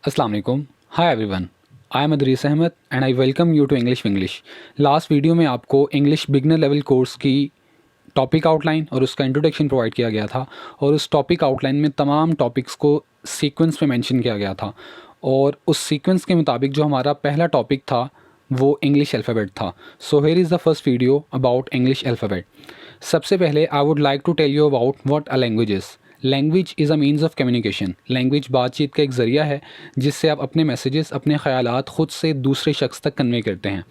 अस्सलाम वालेकुम। Hi everyone, I am Idrees Ahmed and I welcome you to English. Last video में आपको इंग्लिश बिगनर लेवल कोर्स की topic outline और उसका इंट्रोडक्शन प्रोवाइड किया गया था और उस टॉपिक आउटलाइन में तमाम टॉपिक्स को सीक्वेंस में मेंशन किया गया था और उस सीक्वेंस के मुताबिक जो हमारा पहला टॉपिक था वो इंग्लिश अल्फ़ाबेट था। So here is the first video about English alphabet. सबसे पहले I would like to tell you about what a language is. Language is a means of communication. Language बातचीत का एक ज़रिया है जिससे आप अपने मैसेजेस, अपने ख़यालात ख़ुद से दूसरे शख्स तक कन्वे करते हैं।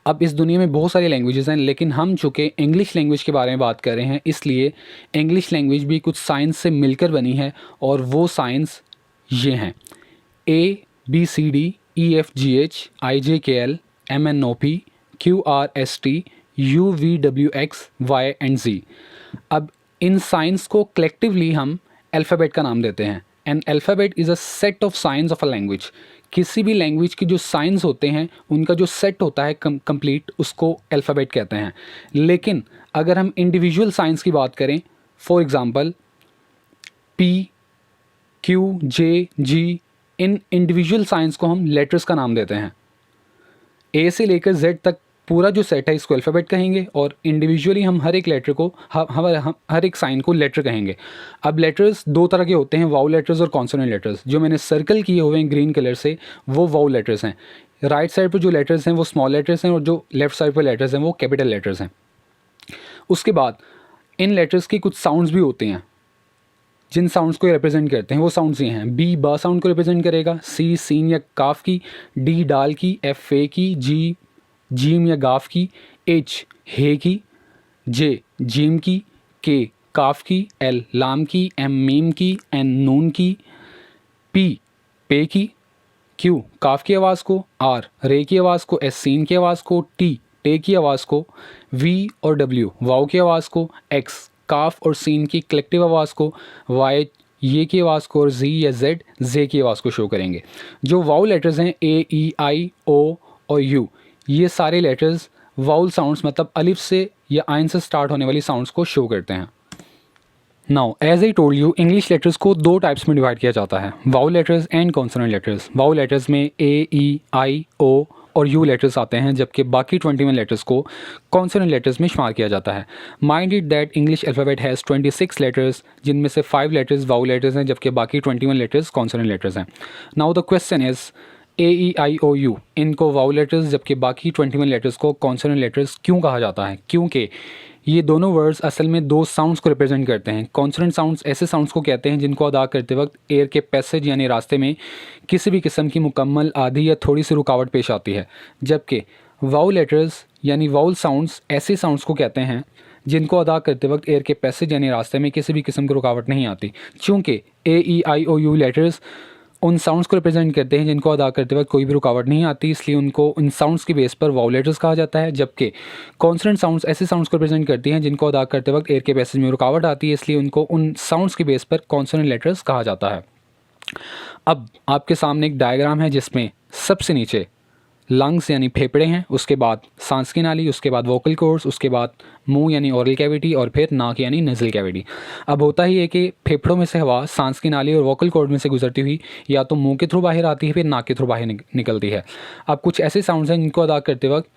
अब इस दुनिया में बहुत सारी लैंग्वेजेस हैं, लेकिन हम चूँकि इंग्लिश लैंग्वेज के बारे में बात कर रहे हैं, इसलिए इंग्लिश लैंग्वेज भी कुछ साइंस से मिलकर बनी है और वो साइंस ये हैं: ABCDEFGHIJKL MNOP QRST UVWX Y and Z। अब इन साइंस को कलेक्टिवली हम अल्फ़ाबेट का नाम देते हैं। N alphabet is a set of science of a language. किसी भी लैंग्वेज की जो साइंस होते हैं उनका जो सेट होता है कंप्लीट, उसको अल्फ़ाबेट कहते हैं। लेकिन अगर हम इंडिविजुअल साइंस की बात करें, for example PQJ G, in individual science को हम लेटर्स का नाम देते हैं। A से लेकर Z तक पूरा जो सेट है इसको अल्फ़ाबेट कहेंगे और इंडिविजुअली हम हर एक लेटर को हम हर एक साइन को लेटर कहेंगे। अब लेटर्स दो तरह के होते हैं, वाउ लेटर्स और कॉन्सोनेंट लेटर्स। जो मैंने सर्कल किए हुए हैं ग्रीन कलर से वो वाउ लेटर्स हैं। राइट साइड पर जो लेटर्स हैं वो स्मॉल लेटर्स हैं और जो लेफ़्ट साइड पर लेटर्स हैं वो कैपिटल लेटर्स हैं। उसके बाद इन लेटर्स की कुछ साउंड्स भी होते हैं जिन साउंड्स को रिप्रेजेंट करते हैं। वो साउंड्स ये हैं: B बा साउंड को रिप्रेजेंट करेगा, C सीन या काफ की, D डाल की, F फे की, G जीम या गाफ की, H हे की, J जीम की, K काफ की, L लाम की, M मीम की, N नून की, P पे की, Q काफ की आवाज़ को, R रे की आवाज़ को, S सीन की आवाज़ को, T टे की आवाज़ को, V और W वाव की आवाज़ को, X काफ और सीन की कलेक्टिव आवाज़ को, Y ये की आवाज़ को और Z या Z जे की आवाज़ को शो करेंगे। जो वाउ लेटर्स हैं A E I O और U, ये सारे लेटर्स वाउल साउंड्स मतलब अलिफ से या आइन से स्टार्ट होने वाली साउंड्स को शो करते हैं। Now as I told you, English letters को दो टाइप्स में डिवाइड किया जाता है: vowel letters and consonant letters. Vowel letters में A E I O और U लेटर्स आते हैं, जबकि बाकी 21 लेटर्स को कॉन्सोनेंट लेटर्स में शुमार किया जाता है। Mind it that English alphabet has 26 letters, जिनमें से 5 लेटर्स वाउल लेटर्स हैं जबकि बाकी 21 लेटर्स कॉन्सोनेंट लेटर्स हैं। Now the question is AE I O U इनको वाउल लेटर्स जबकि बाकी 21 लेटर्स को कॉन्सोनेंट लेटर्स क्यों कहा जाता है? क्योंकि ये दोनों वर्ड्स असल में दो साउंड्स को रिप्रेजेंट करते हैं। कॉन्सोनेंट साउंड्स ऐसे साउंड्स को कहते हैं जिनको अदा करते वक्त एयर के पैसेज यानी रास्ते में किसी भी किस्म की मुकम्मल, आधी या थोड़ी सी रुकावट पेश आती है, जबकि वाउल लेटर्स यानी वाउल साउंड्स ऐसे साउंड्स को कहते हैं जिनको अदा करते वक्त एयर के पैसेज यानी रास्ते में किसी भी किस्म की रुकावट नहीं आती। चूँकि AE I O U letters उन साउंड्स को रिप्रेजेंट करते हैं जिनको अदा करते वक्त कोई भी रुकावट नहीं आती, इसलिए उनको उन साउंड्स की बेस पर वाउल लेटर्स कहा जाता है। जबकि कॉन्सोनेंट साउंड्स ऐसे साउंड्स को रिप्रेजेंट करती हैं जिनको अदा करते वक्त एयर के पैसेज में रुकावट आती है, इसलिए उनको उन साउंड्स की बेस पर कॉन्सोनेंट लेटर्स कहा जाता है। अब आपके सामने एक डायग्राम है जिसमें सबसे नीचे लंग्स यानी फेफड़े हैं, उसके बाद सांस की नाली, उसके बाद वोकल कॉर्ड्स, उसके बाद मुंह यानी ओरल कैविटी और फिर नाक यानी नज़ल कैविटी। अब होता ही है कि फेफड़ों में से हवा सांस की नाली और वोकल कॉर्ड में से गुजरती हुई या तो मुंह के थ्रू बाहर आती है, फिर नाक के थ्रू बाहर निकलती है। अब कुछ ऐसे साउंड्स हैं जिनको अदा करते वक्त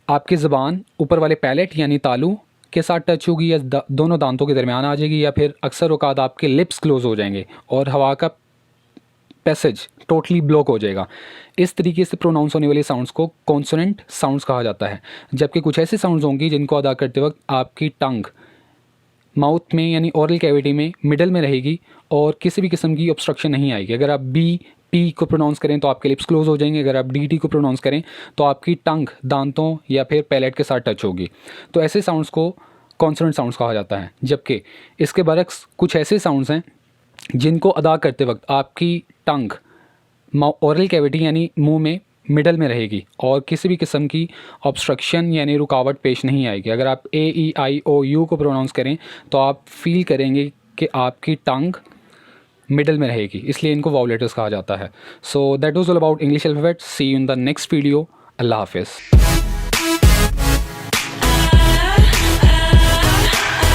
आपकी ज़बान ऊपर वाले पैलेट यानी तालू के साथ टच होगी या दोनों दांतों के दरमियान आ जाएगी, या फिर अक्सर औकात आपके लिप्स क्लोज हो जाएंगे और हवा का पैसेज टोटली ब्लॉक हो जाएगा। इस तरीके से प्रोनाउंस होने वाली साउंड्स को कॉन्सोनेंट साउंड्स कहा जाता है। जबकि कुछ ऐसे साउंड्स होंगी जिनको अदा करते वक्त आपकी टंग माउथ में यानी ओरल कैविटी में मिडल में रहेगी और किसी भी किस्म की ऑब्स्ट्रक्शन नहीं आएगी। अगर आप B-T को प्रोनाउंस करें तो आपके लिप्स क्लोज हो जाएंगे, अगर आप D-T को प्रोनाउंस करें तो आपकी टंग दांतों या फिर पैलेट के साथ टच होगी। तो ऐसे साउंड्स को कॉन्सोनेंट साउंड्स कहा जाता है। जबकि इसके बरक्स कुछ ऐसे साउंड्स हैं जिनको अदा करते वक्त आपकी टंग ओरल कैविटी यानी मुंह में मिडल में रहेगी और किसी भी किस्म की ऑब्स्ट्रक्शन यानी रुकावट पेश नहीं आएगी। अगर आप AE I O U को प्रोनाउंस करें तो आप फील करेंगे कि आपकी टंग मिडल में रहेगी, इसलिए इनको वाउल लेटर्स कहा जाता है। So that was all about English alphabet. See you in the next video. अल्लाह हाफिज़।